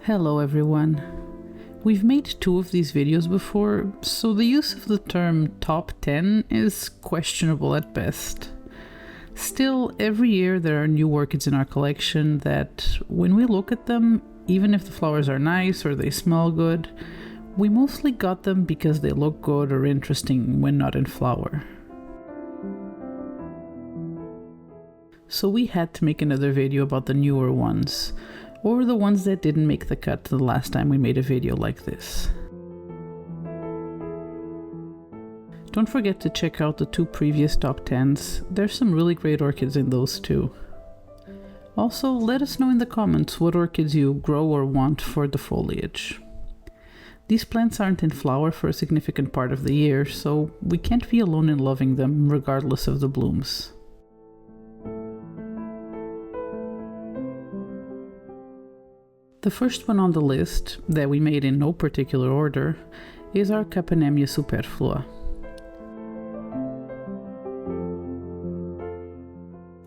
Hello everyone. We've made 2 of these videos before, so the use of the term top 10 is questionable at best. Still, every year there are new orchids in our collection that, when we look at them, even if the flowers are nice or they smell good, we mostly got them because they look good or interesting when not in flower. So we had to make another video about the newer ones, or the ones that didn't make the cut the last time we made a video like this. Don't forget to check out the 2 previous top 10s, there's some really great orchids in those too. Also, let us know in the comments what orchids you grow or want for the foliage. These plants aren't in flower for a significant part of the year, so we can't be alone in loving them regardless of the blooms. The first one on the list, that we made in no particular order, is our Capanemia superflua.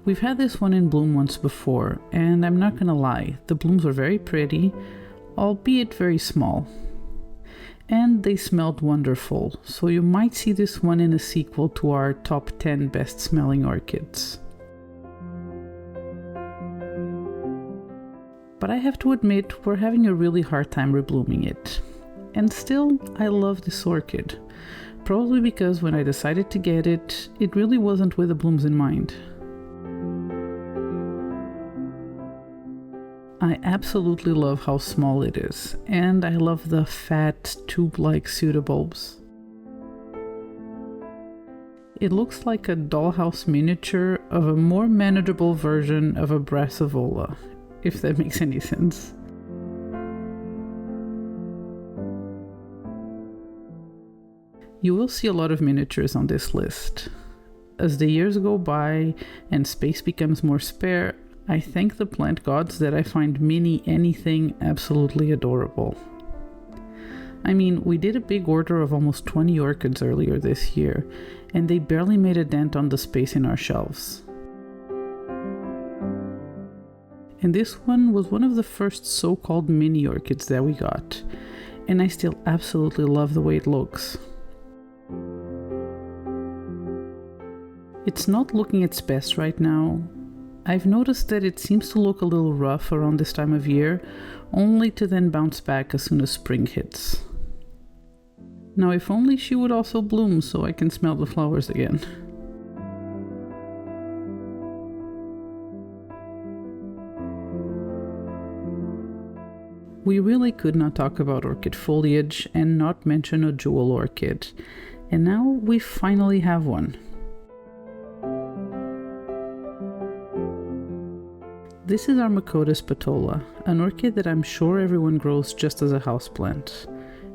We've had this one in bloom once before, and I'm not gonna lie, the blooms were very pretty, albeit very small. And they smelled wonderful, so you might see this one in a sequel to our top 10 best smelling orchids. But I have to admit, we're having a really hard time reblooming it. And still, I love this orchid. Probably because when I decided to get it, it really wasn't with the blooms in mind. I absolutely love how small it is, and I love the fat, tube-like pseudobulbs. It looks like a dollhouse miniature of a more manageable version of a brassavola, if that makes any sense. You will see a lot of miniatures on this list. As the years go by and space becomes more spare, I thank the plant gods that I find mini anything absolutely adorable. I mean, we did a big order of almost 20 orchids earlier this year, and they barely made a dent on the space in our shelves. And this one was one of the first so-called mini orchids that we got, and I still absolutely love the way it looks. It's not looking its best right now. I've noticed that it seems to look a little rough around this time of year, only to then bounce back as soon as spring hits. Now, if only she would also bloom so I can smell the flowers again. We really could not talk about orchid foliage and not mention a jewel orchid, and now we finally have one. This is our Macodes petola, an orchid that I'm sure everyone grows just as a houseplant.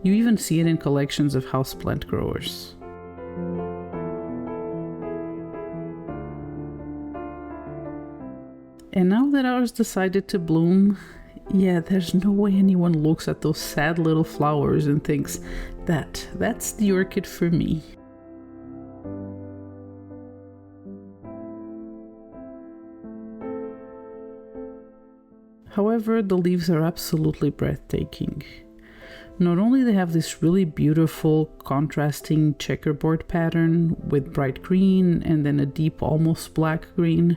You even see it in collections of houseplant growers. And now that ours decided to bloom, yeah, there's no way anyone looks at those sad little flowers and thinks, that's the orchid for me. However, the leaves are absolutely breathtaking. Not only do they have this really beautiful, contrasting checkerboard pattern with bright green and then a deep, almost black green,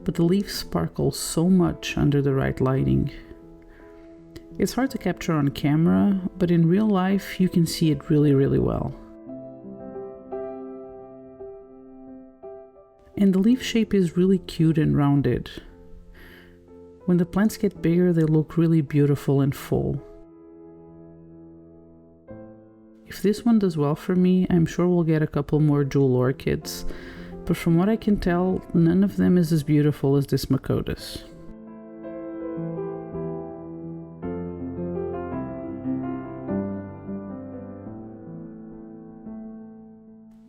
but the leaves sparkle so much under the right lighting. It's hard to capture on camera, but in real life you can see it really, really well. And the leaf shape is really cute and rounded. When the plants get bigger, they look really beautiful and full. If this one does well for me, I'm sure we'll get a couple more jewel orchids, but from what I can tell, none of them is as beautiful as this Macodes.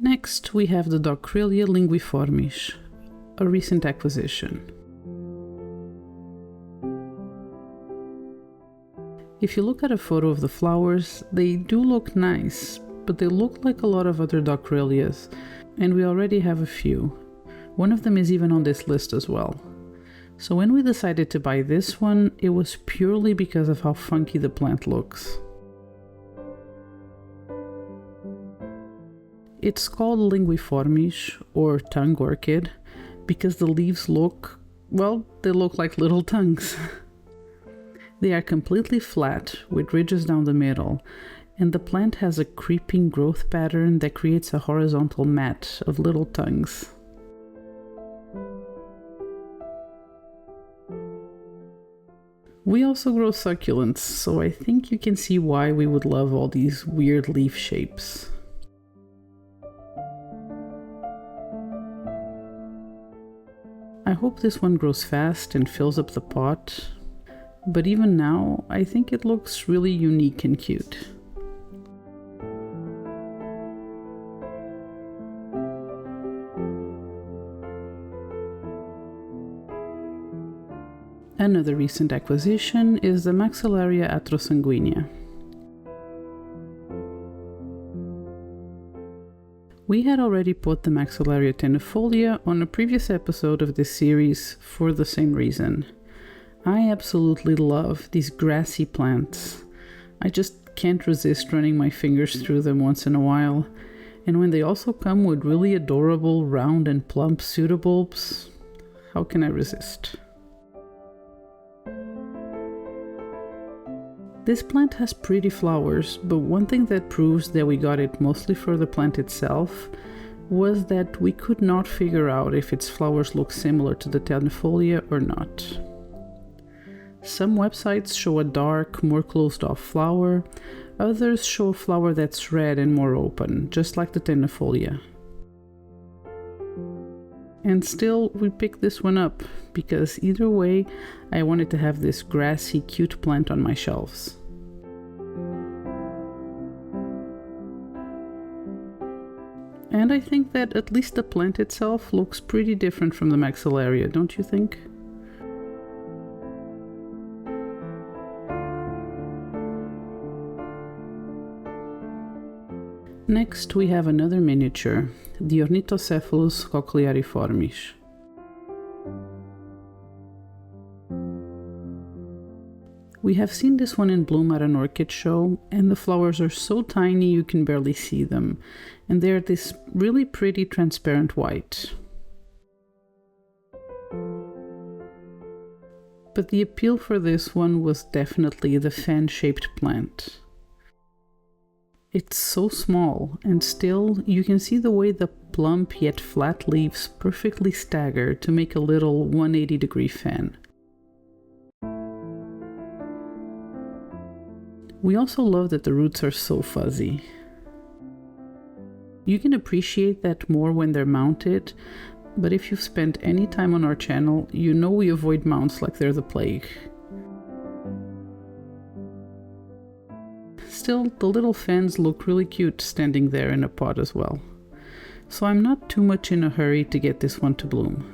Next, we have the Dockrillia linguiformis, a recent acquisition. If you look at a photo of the flowers, they do look nice, but they look like a lot of other Dockrillias, and we already have a few. One of them is even on this list as well. So when we decided to buy this one, it was purely because of how funky the plant looks. It's called linguiformis, or tongue orchid, because the leaves look, well, they look like little tongues. They are completely flat, with ridges down the middle, and the plant has a creeping growth pattern that creates a horizontal mat of little tongues. We also grow succulents, so I think you can see why we would love all these weird leaf shapes. I hope this one grows fast and fills up the pot, but even now, I think it looks really unique and cute. Another recent acquisition is the Maxillaria atrosanguinea. We had already put the Maxillaria tenuifolia on a previous episode of this series for the same reason. I absolutely love these grassy plants. I just can't resist running my fingers through them once in a while, and when they also come with really adorable round and plump pseudobulbs, how can I resist? This plant has pretty flowers, but one thing that proves that we got it mostly for the plant itself was that we could not figure out if its flowers look similar to the tenuifolia or not. Some websites show a dark, more closed-off flower, others show a flower that's red and more open, just like the tenuifolia. And still, we picked this one up, because either way, I wanted to have this grassy, cute plant on my shelves. And I think that at least the plant itself looks pretty different from the Maxillaria, don't you think? Next, we have another miniature, the Ornithocephalus cochleariformis. We have seen this one in bloom at an orchid show, and the flowers are so tiny you can barely see them, and they're this really pretty transparent white. But the appeal for this one was definitely the fan-shaped plant. It's so small, and still you can see the way the plump yet flat leaves perfectly stagger to make a little 180-degree fan. We also love that the roots are so fuzzy. You can appreciate that more when they're mounted, but if you've spent any time on our channel, you know we avoid mounts like they're the plague. Still, the little fans look really cute standing there in a pot as well. So I'm not too much in a hurry to get this one to bloom.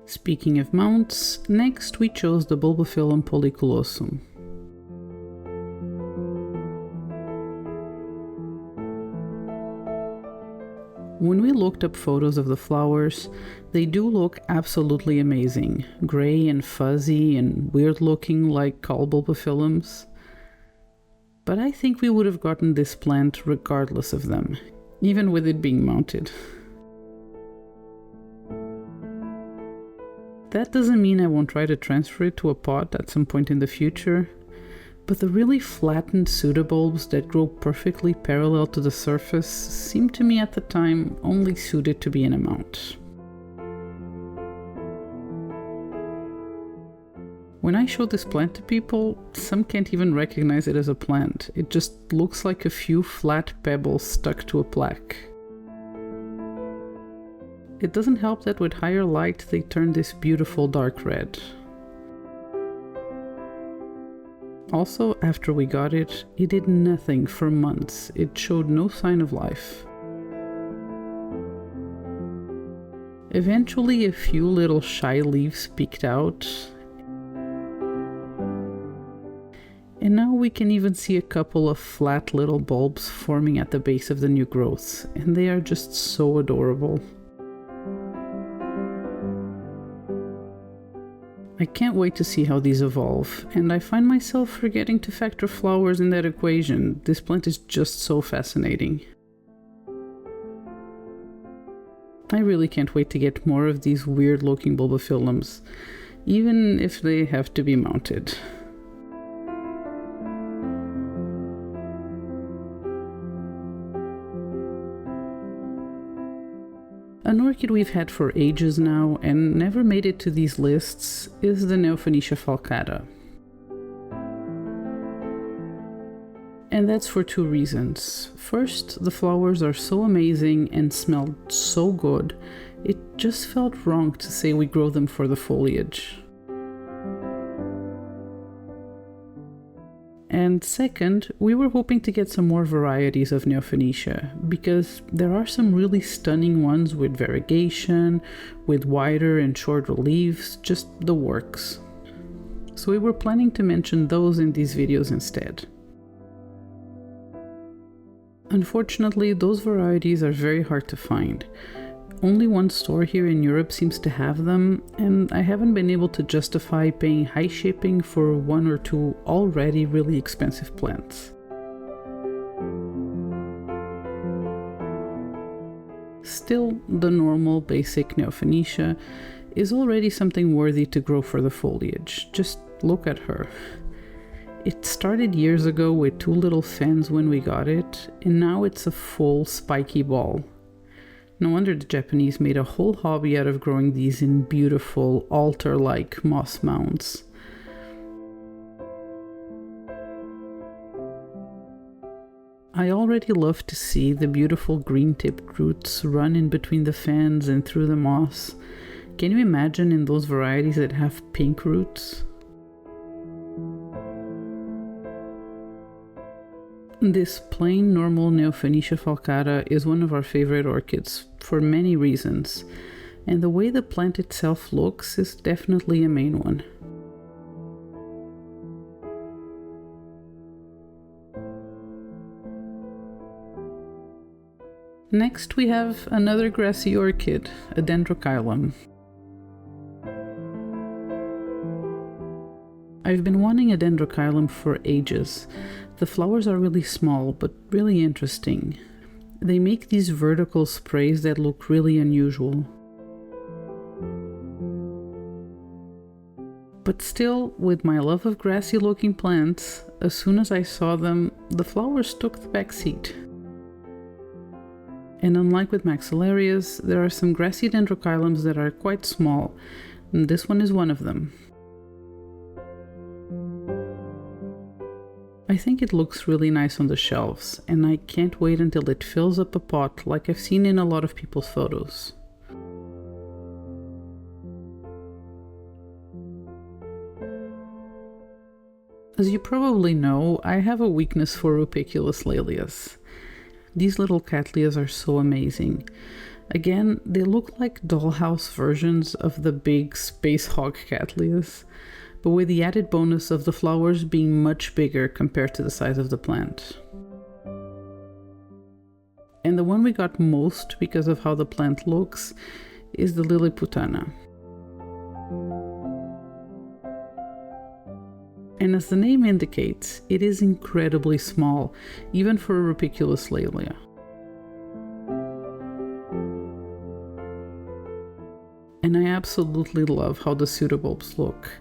Speaking of mounts, next we chose the Bulbophyllum polliculosum. When we looked up photos of the flowers, they do look absolutely amazing, gray and fuzzy and weird looking like call bulbophyllums. But I think we would have gotten this plant regardless of them, even with it being mounted. That doesn't mean I won't try to transfer it to a pot at some point in the future, but the really flattened pseudobulbs that grow perfectly parallel to the surface seemed to me at the time only suited to be in a mount. When I show this plant to people, some can't even recognize it as a plant. It just looks like a few flat pebbles stuck to a plaque. It doesn't help that with higher light they turn this beautiful dark red. Also, after we got it, it did nothing for months. It showed no sign of life. Eventually, a few little shy leaves peeked out, and now we can even see a couple of flat little bulbs forming at the base of the new growths, and they are just so adorable. I can't wait to see how these evolve, and I find myself forgetting to factor flowers in that equation. This plant is just so fascinating. I really can't wait to get more of these weird looking bulbophyllums, even if they have to be mounted. An orchid we've had for ages now and never made it to these lists is the Neofinetia falcata. And that's for two reasons. First, the flowers are so amazing and smell so good, it just felt wrong to say we grow them for the foliage. And second, we were hoping to get some more varieties of Neofinetia, because there are some really stunning ones with variegation, with wider and shorter leaves, just the works. So we were planning to mention those in these videos instead. Unfortunately, those varieties are very hard to find. Only one store here in Europe seems to have them, and I haven't been able to justify paying high shipping for one or two already really expensive plants. Still, the normal basic Neofinetia is already something worthy to grow for the foliage. Just look at her. It started years ago with two little fans when we got it, and now it's a full spiky ball. No wonder the Japanese made a whole hobby out of growing these in beautiful altar-like moss mounds. I already love to see the beautiful green-tipped roots run in between the fans and through the moss. Can you imagine in those varieties that have pink roots? This plain normal Neofinetia falcata is one of our favorite orchids for many reasons, and the way the plant itself looks is definitely a main one. Next we have another grassy orchid, a Dendrochilum. I've been wanting a Dendrochilum for ages. The flowers are really small, but really interesting. They make these vertical sprays that look really unusual. But still, with my love of grassy looking plants, as soon as I saw them, the flowers took the back seat. And unlike with Maxillarias, there are some grassy Dendrochilums that are quite small, and this one is one of them. I think it looks really nice on the shelves, and I can't wait until it fills up a pot like I've seen in a lot of people's photos. As you probably know, I have a weakness for rupiculus Laelias. These little cattleyas are so amazing. Again, they look like dollhouse versions of the big space hog cattleyas, but with the added bonus of the flowers being much bigger compared to the size of the plant. And the one we got most because of how the plant looks is the liliputana. And as the name indicates, it is incredibly small, even for a rupiculus Laelia. And I absolutely love how the pseudobulbs look.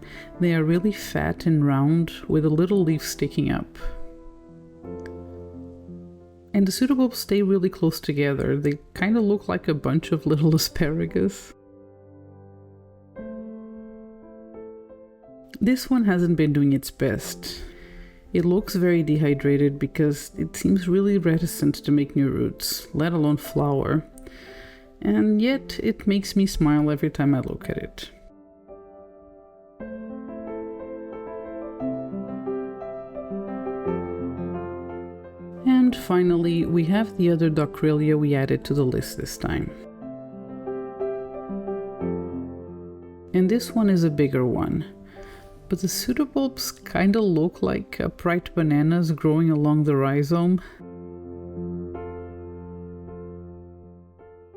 They are really fat and round, with a little leaf sticking up. And the pseudobulbs stay really close together. They kind of look like a bunch of little asparagus. This one hasn't been doing its best. It looks very dehydrated because it seems really reticent to make new roots, let alone flower. And yet it makes me smile every time I look at it. And finally, we have the other Dockrillia we added to the list this time. And this one is a bigger one. but the pseudobulbs kinda look like upright bananas growing along the rhizome.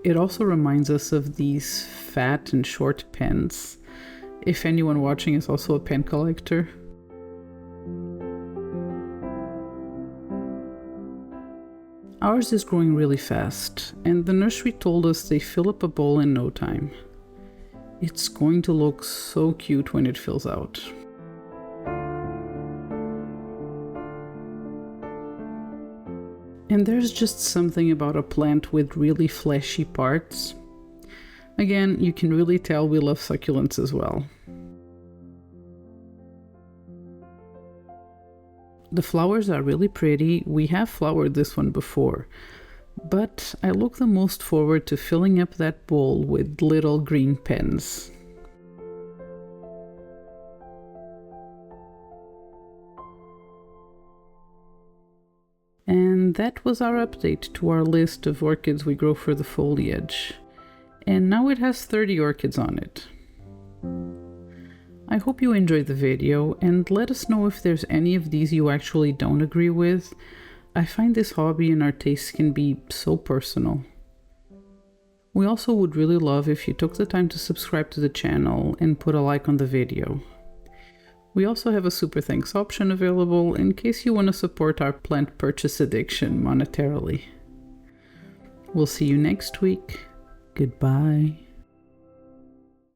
It also reminds us of these fat and short pens, if anyone watching is also a pen collector. Ours is growing really fast, and the nursery told us they fill up a bowl in no time. It's going to look so cute when it fills out. And there's just something about a plant with really fleshy parts. Again, you can really tell we love succulents as well. The flowers are really pretty. We have flowered this one before, but I look the most forward to filling up that bowl with little green pens. And that was our update to our list of orchids we grow for the foliage. And now it has 30 orchids on it. I hope you enjoyed the video, and let us know if there's any of these you actually don't agree with. I find this hobby and our tastes can be so personal. We also would really love if you took the time to subscribe to the channel and put a like on the video. We also have a super thanks option available in case you want to support our plant purchase addiction monetarily. We'll see you next week. Goodbye.